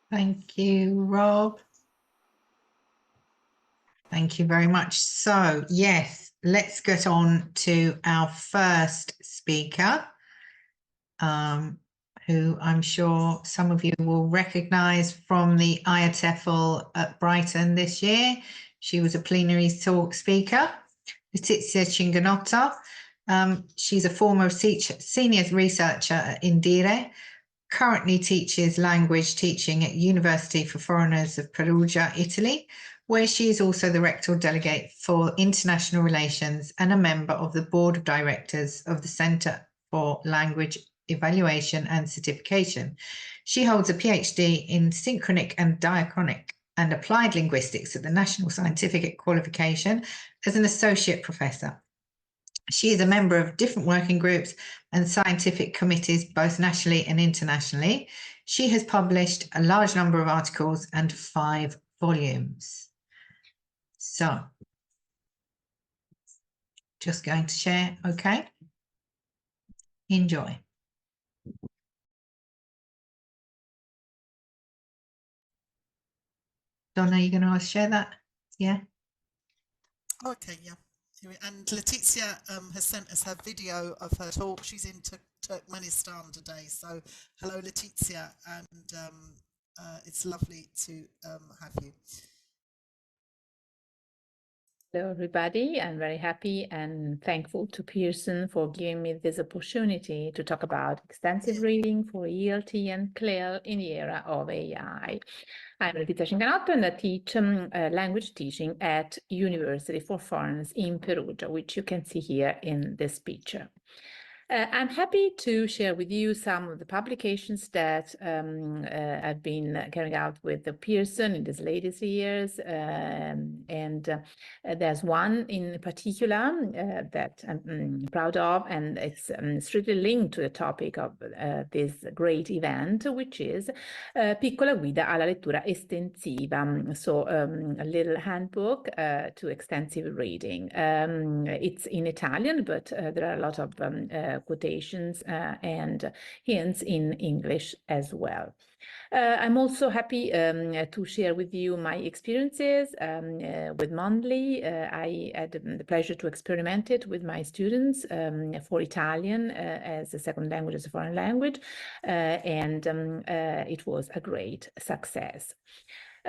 Thank you, Rob. Thank you very much. So, yes, let's get on to our first speaker, who I'm sure some of you will recognise from the IATEFL at Brighton this year. She was a plenary talk speaker, Letizia Cinganotto. She's a former senior researcher at Indire, currently teaches language teaching at University for Foreigners of Perugia, Italy, where she is also the rectoral delegate for international relations and a member of the board of directors of the Centre for Language Evaluation and Certification. She holds a PhD in synchronic and diachronic and applied linguistics at the National Scientific Qualification as an associate professor. She is a member of different working groups and scientific committees, both nationally and internationally. She has published a large number of articles and 5 volumes. So, just going to share, okay? Enjoy. Donna, are you going to share that? Yeah? Okay, yeah. And Letizia has sent us her video of her talk. She's in Turkmenistan today. So hello, Letizia, and it's lovely to have you. Hello, everybody. I'm very happy and thankful to Pearson for giving me this opportunity to talk about extensive reading for ELT and CLIL in the era of AI. I'm Letizia Cinganotto and I teach language teaching at University for Foreigners in Perugia, which you can see here in this picture. I'm happy to share with you some of the publications that I've been carrying out with the Pearson in these latest years. There's one in particular that I'm proud of, and it's strictly linked to the topic of this great event, which is Piccola guida alla lettura estensiva, so a little handbook to extensive reading. It's in Italian, but there are a lot of quotations and hints in English as well. I'm also happy to share with you my experiences with Mondly. I had the pleasure to experiment it with my students for Italian as a second language, as a foreign language, and it was a great success.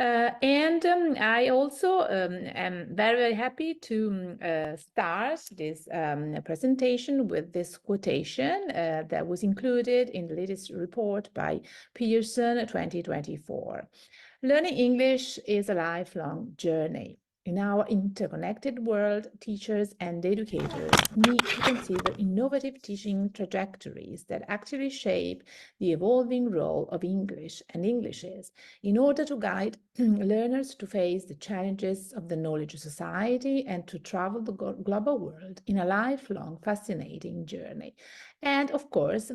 I also am very, very happy to start this presentation with this quotation that was included in the latest report by Pearson 2024. Learning English is a lifelong journey. In our interconnected world, teachers and educators need to consider innovative teaching trajectories that actively shape the evolving role of English and Englishes in order to guide learners to face the challenges of the knowledge society and to travel the global world in a lifelong, fascinating journey. And of course,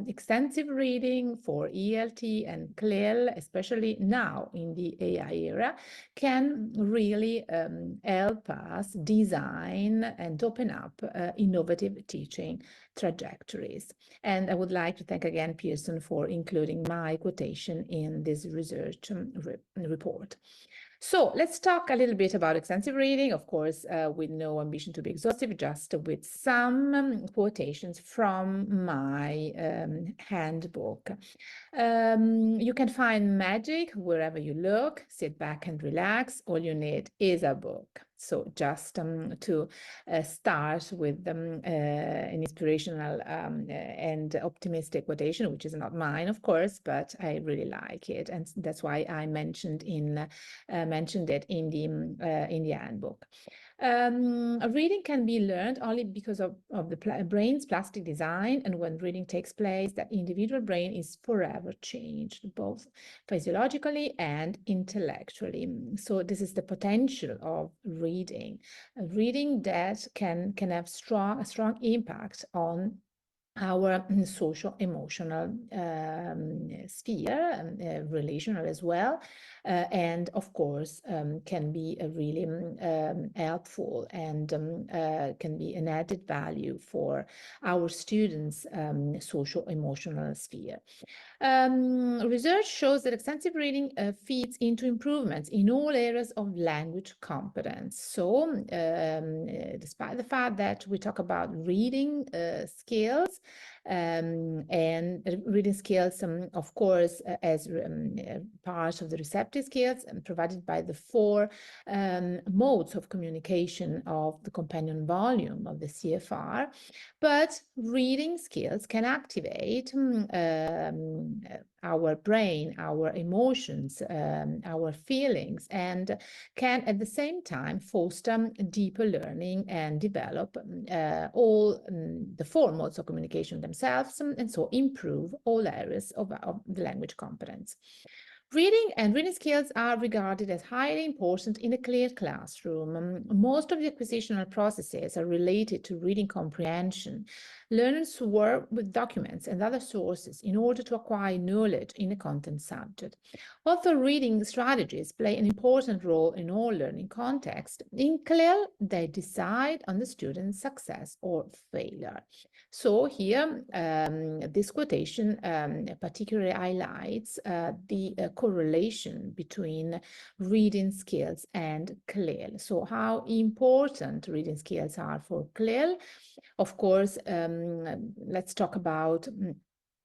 extensive reading for ELT and CLIL, especially now in the AI era, can really help us design and open up innovative teaching trajectories. And I would like to thank again Pearson for including my quotation in this research report. So let's talk a little bit about extensive reading, of course, with no ambition to be exhaustive, just with some quotations from my handbook. You can find magic wherever you look. Sit back and relax. All you need is a book. So just to start with an inspirational and optimistic quotation, which is not mine, of course, but I really like it, and that's why I mentioned it in the handbook. Reading can be learned only because of the brain's plastic design, and when reading takes place, that individual brain is forever changed, both physiologically and intellectually. So this is the potential of reading. Reading that can have a strong impact on our social emotional sphere, relational as well, and of course can be a really helpful and can be an added value for our students' social emotional sphere. Research shows that extensive reading feeds into improvements in all areas of language competence. So despite the fact that we talk about reading skills and reading skills, of course, as part of the receptive skills provided by the four modes of communication of the companion volume of the CFR, but reading skills can activate our brain, our emotions, our feelings, and can at the same time foster deeper learning and develop all the four modes of communication themselves, and so improve all areas of the language competence. Reading and reading skills are regarded as highly important in a CLIL classroom. Most of the acquisitional processes are related to reading comprehension. Learners work with documents and other sources in order to acquire knowledge in a content subject. Although reading strategies play an important role in all learning contexts, in CLIL they decide on the student's success or failure. So here, this quotation particularly highlights the correlation between reading skills and CLIL. So how important reading skills are for CLIL. Of course, let's talk about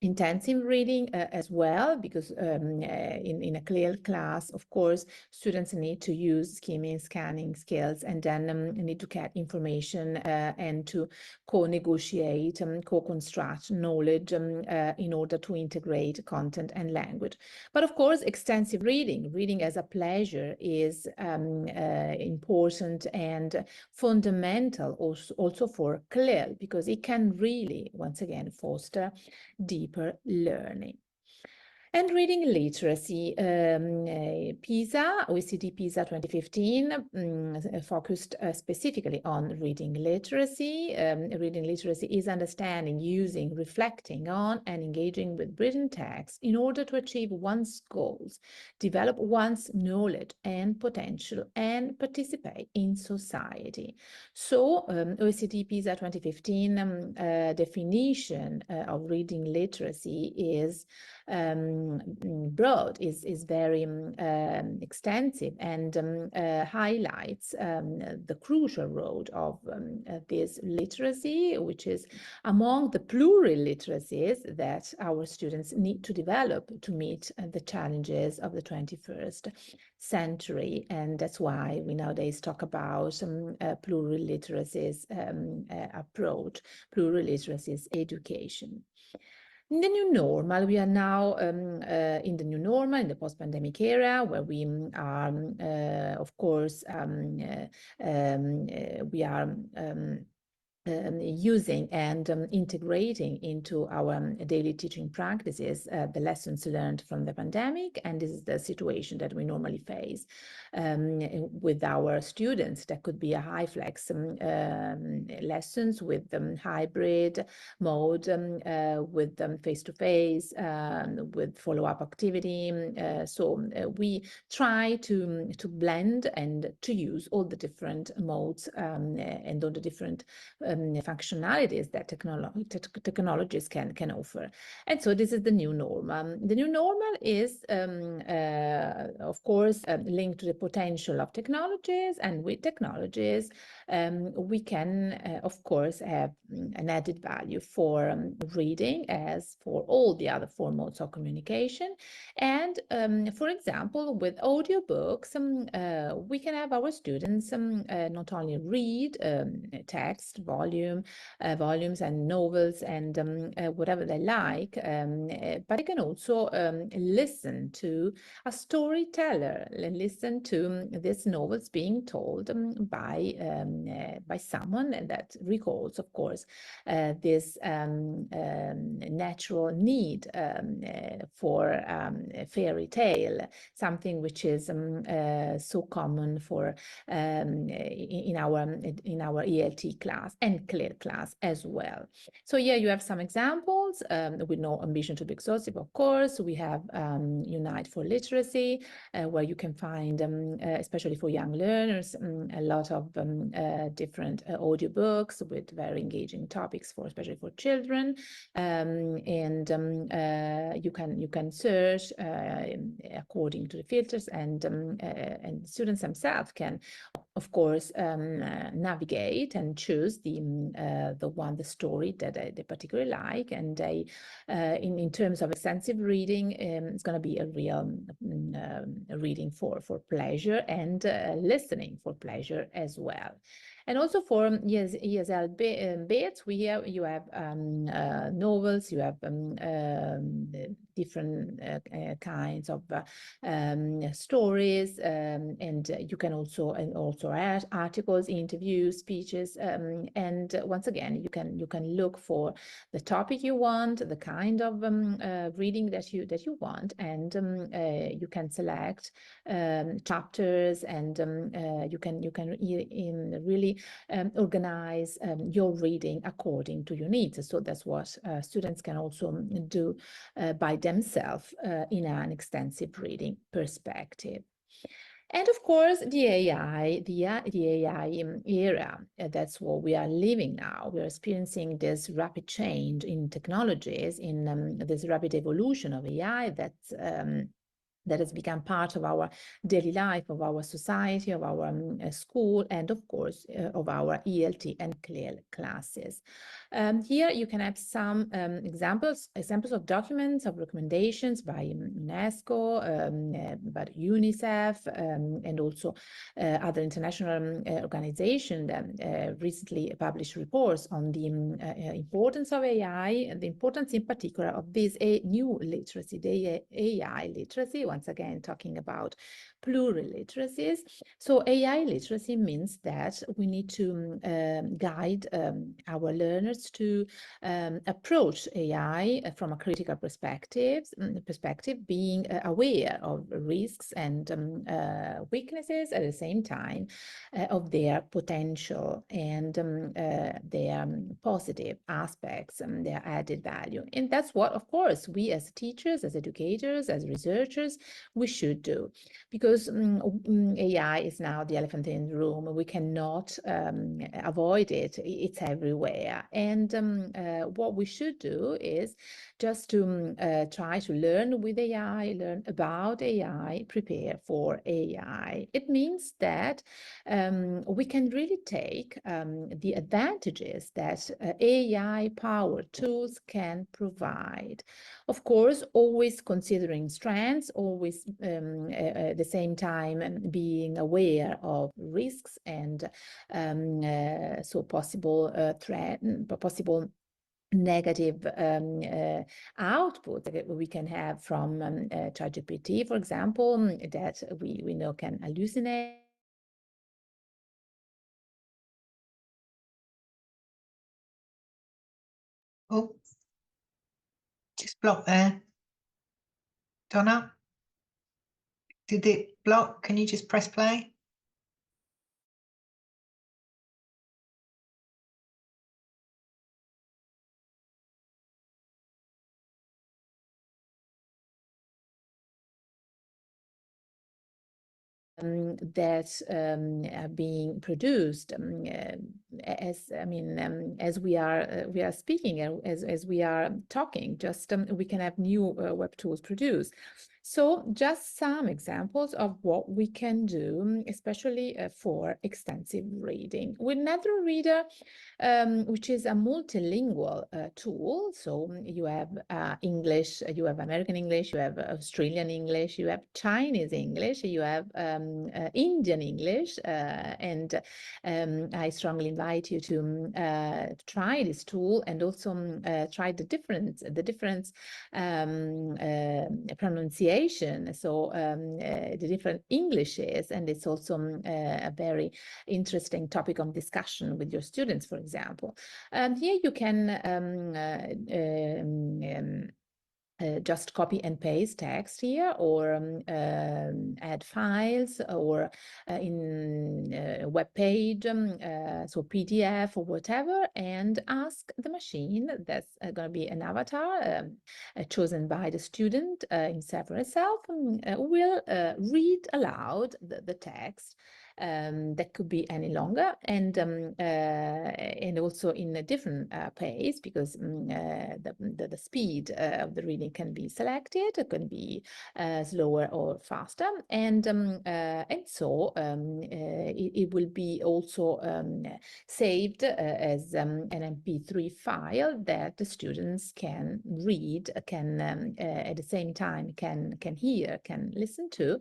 intensive reading as well, because in a CLIL class, of course, students need to use skimming, scanning skills, and then need to get information and to co-negotiate, co-construct knowledge in order to integrate content and language. But of course, extensive reading as a pleasure is important and fundamental also for CLIL, because it can really, once again, foster deeper learning. And reading literacy, PISA, OECD PISA 2015 focused specifically on reading literacy. Reading literacy is understanding, using, reflecting on, and engaging with written text in order to achieve one's goals, develop one's knowledge and potential, and participate in society. So OECD PISA 2015 definition of reading literacy is broad, is very extensive, and highlights the crucial role of this literacy, which is among the plural literacies that our students need to develop to meet the challenges of the 21st century. And that's why we nowadays talk about plural literacies approach, plural literacies education. In the new normal, we are now in the new normal, in the post-pandemic era, where we are, of course, we are using and integrating into our daily teaching practices the lessons learned from the pandemic. And this is the situation that we normally face with our students. That could be a high flex lessons with hybrid mode, with face-to-face, with follow-up activity. So we try to blend and to use all the different modes and all the different functionalities that technologies can offer. And so this is the new normal. The new normal is, of course, linked to the potential of technologies, and with technologies, we can, of course, have an added value for reading as for all the other four modes of communication. And for example, with audiobooks, we can have our students not only read text, volumes and novels and whatever they like, but they can also listen to a storyteller, listen to these novels being told by someone that recalls, of course, this natural need for a fairy tale, something which is so common for in our ELT class. And and CLIL class as well. So here you have some examples with no ambition to be exhaustive, of course. We have Unite for Literacy, where you can find, especially for young learners, a lot of different audiobooks with very engaging topics for, especially for children. And you can search according to the filters, and students themselves can, of course, navigate and choose the story that they particularly like, and they in terms of extensive reading, it's going to be a real reading for pleasure, and listening for pleasure as well. And also for ESL bits, you have novels, you have different kinds of stories, and you can also add articles, interviews, speeches, and once again, you can look for the topic you want, the kind of reading that you want, and you can select chapters, and you can really organize your reading according to your needs. So that's what students can also do by themselves in an extensive reading perspective. And of course, the AI era, that's what we are living now. We are experiencing this rapid change in technologies, in this rapid evolution of AI that has become part of our daily life, of our society, of our school, and of course, of our ELT and CLIL classes. Here you can have some examples of documents, of recommendations by UNESCO, by UNICEF, and also other international organizations that recently published reports on the importance of AI, and the importance in particular of this new literacy, the AI literacy, once again talking about plural literacies. So AI literacy means that we need to guide our learners to approach AI from a critical perspective, being aware of risks and weaknesses, at the same time of their potential and their positive aspects and their added value. And that's what, of course, we as teachers, as educators, as researchers, we should do, because AI is now the elephant in the room. We cannot avoid it. It's everywhere. And what we should do is just to try to learn with AI, learn about AI, prepare for AI. It means that we can really take the advantages that AI-powered tools can provide. Of course, always considering strengths, always at the same time being aware of risks and so possible possible negative output that we can have from ChatGPT, for example, that we know can hallucinate. Oh, just block there. Donna, did it block? Can you just press play? That are being produced as we are speaking, as we are talking, just we can have new web tools produced. So just some examples of what we can do, especially for extensive reading. With NetherReader, which is a multilingual tool. So you have English, you have American English, you have Australian English, you have Chinese English, you have Indian English, and I strongly invite you to try this tool, and also try the different pronunciation, so the different Englishes, and it's also a very interesting topic of discussion with your students, for example. Here you can just copy and paste text here, or add files, or in a web page, so PDF or whatever, and ask the machine, that's going to be an avatar chosen by the student himself or herself, will read aloud the text. That could be any longer, and also in a different pace, because the speed of the reading can be selected. It can be slower or faster, and so it will be also saved as an MP3 file that the students can read, can at the same time can hear, can listen to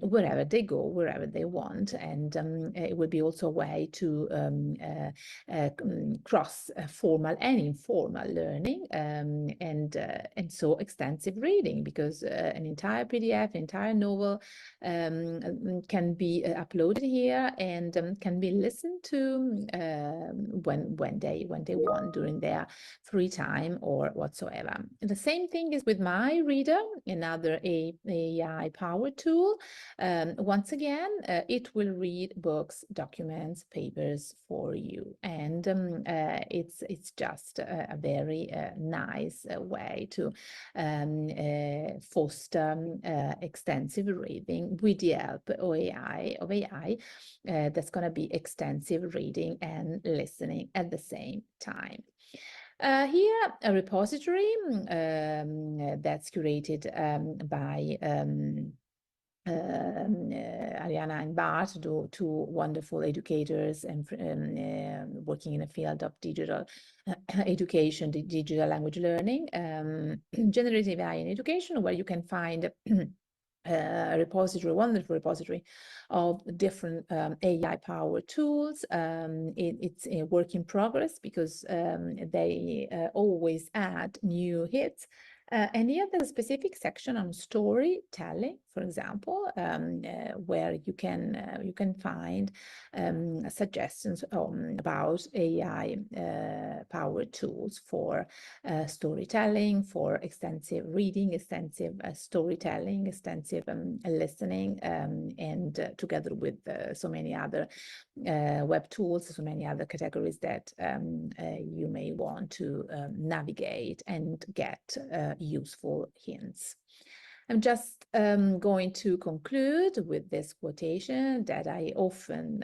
wherever they go, wherever they want. And it would be also a way to cross formal and informal learning, and so extensive reading, because an entire PDF, entire novel can be uploaded here, and can be listened to when they want, during their free time or whatsoever. And the same thing is with My Reader, another AI power tool. Once again, it will read books, documents, papers for you, and it's just a very nice way to foster extensive reading with the help of AI. That's going to be extensive reading and listening at the same time. Here, a repository that's curated by Ariana and Bart, two wonderful educators and working in the field of digital education, digital language learning, generative AI in education, where you can find a repository, a wonderful repository of different AI-powered tools. It's a work in progress, because they always add new hits. And here there's a specific section on storytelling, for example, where you can find suggestions about AI powered tools for storytelling, for extensive reading, extensive storytelling, extensive listening, and together with so many other web tools, so many other categories that you may want to navigate and get useful hints. I'm just going to conclude with this quotation that I often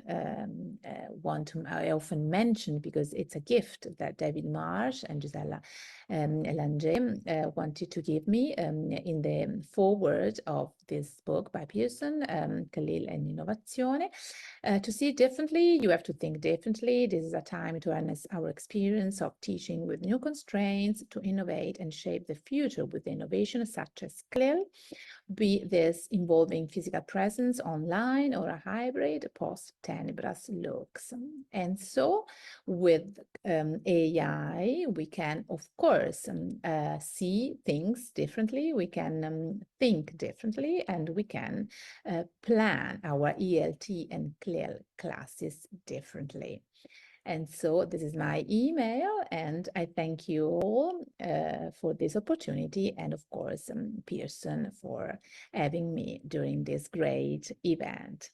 mention, because it's a gift that David Marsh and Gisela Langer wanted to give me in the foreword of this book by Pearson, CLIL and Innovazione. To see differently, you have to think differently. This is a time to harness our experience of teaching with new constraints, to innovate and shape the future with innovation such as CLIL, be this involving physical presence online or a hybrid post tenebras lux. And so with AI, we can, of course, see things differently, we can think differently, and we can plan our ELT and CLIL classes differently. And so this is my email, and I thank you all for this opportunity, and of course, Pearson for having me during this great event.